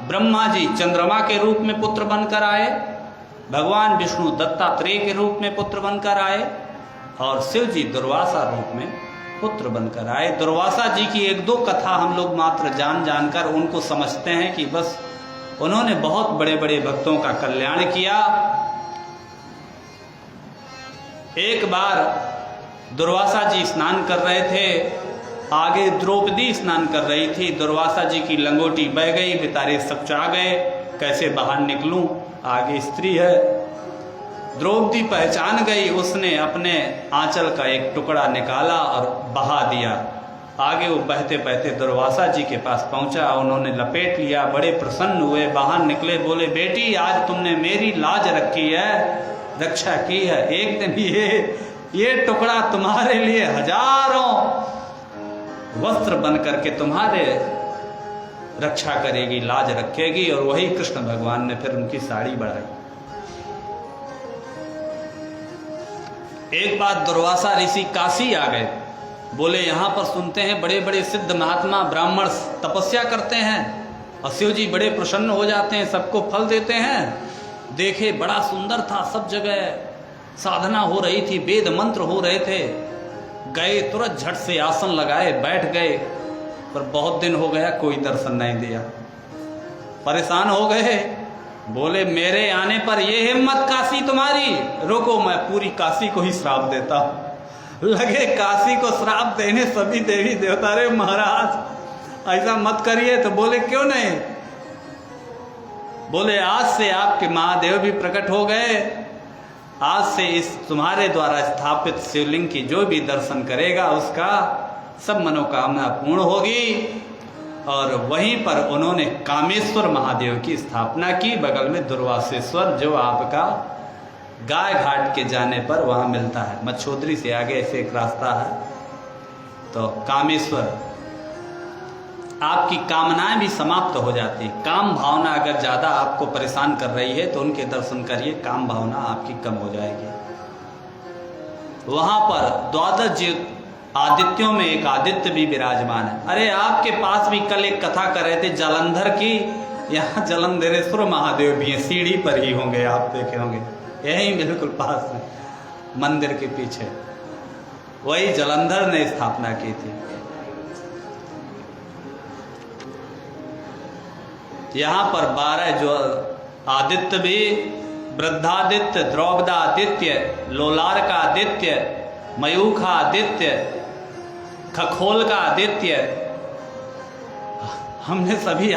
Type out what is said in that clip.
ब्रह्मा जी चंद्रमा के रूप में पुत्र बनकर आए, भगवान विष्णु दत्तात्रेय के रूप में पुत्र बनकर आए और शिव जी दुर्वासा रूप में पुत्र बनकर आए। दुर्वासा जी की एक दो कथा हम लोग मात्र जानकर उनको समझते हैं कि बस उन्होंने बहुत बड़े बड़े भक्तों का कल्याण किया। एक बार दुर्वासा जी स्नान कर रहे थे, आगे द्रौपदी स्नान कर रही थी। दुर्वासा जी की लंगोटी बह गई, बेचारे सकुचा गए, कैसे बाहर निकलूं, आगे स्त्री है। द्रौपदी पहचान गई, उसने अपने आंचल का एक टुकड़ा निकाला और बहा दिया। आगे वो बहते बहते दुर्वासा जी के पास पहुंचा, उन्होंने लपेट लिया, बड़े प्रसन्न हुए, बाहर निकले, बोले बेटी आज तुमने मेरी लाज रखी है, रक्षा की है। एक दिन ये टुकड़ा तुम्हारे लिए हजारों वस्त्र बन करके तुम्हारे रक्षा करेगी, लाज रखेगी। और वही कृष्ण भगवान ने फिर उनकी साड़ी बढ़ाई। एक बार दुर्वासा ऋषि काशी आ गए, बोले यहाँ पर सुनते हैं बड़े बड़े सिद्ध महात्मा ब्राह्मण तपस्या करते हैं और शिव जी बड़े प्रसन्न हो जाते हैं, सबको फल देते हैं। देखे बड़ा सुंदर था, सब जगह साधना हो रही थी, वेद मंत्र हो रहे थे। गए तुरंत झट से आसन लगाए, बैठ गए, पर बहुत दिन हो गया कोई दर्शन नहीं दिया। परेशान हो गए, बोले मेरे आने पर ये हिम्मत काशी तुम्हारी, रुको मैं पूरी काशी को ही श्राप देता हूं। लगे काशी को श्राप देने सभी देवी देवता, रे महाराज ऐसा मत करिए। तो बोले क्यों नहीं? बोले आज से आपके महादेव भी प्रकट हो गए, आज से इस तुम्हारे द्वारा स्थापित शिवलिंग की जो भी दर्शन करेगा उसका सब मनोकामना पूर्ण होगी। और वहीं पर उन्होंने कामेश्वर महादेव की स्थापना की, बगल में दुर्वासेश्वर, जो आपका गाय घाट के जाने पर वहाँ मिलता है, मच्छोदरी से आगे ऐसे एक रास्ता है। तो कामेश्वर, आपकी कामनाएं भी समाप्त हो जाती। काम भावना अगर ज़्यादा आपको परेशान कर रही है तो उनके दर्शन करिए, काम भावना आपकी कम हो जाएगी। वहाँ पर 12 आदित्यों में एक आदित्य भी विराजमान है। अरे आपके पास भी कल एक कथा कर रहे थे जालंधर की, यहाँ जालंधरेश्वर महादेव भी हैं, सीढ़ी पर ही होंगे, आप देखे होंगे, यहीं बिल्कुल पास में मंदिर के पीछे। वही जालंधर ने स्थापना की थी। यहाँ पर 12 जो आदित्य भी, वृद्धादित्य, द्रौपदादित्य, लोलार का आदित्य, मयूख का आदित्य, खखोल का आदित्य, हमने सभी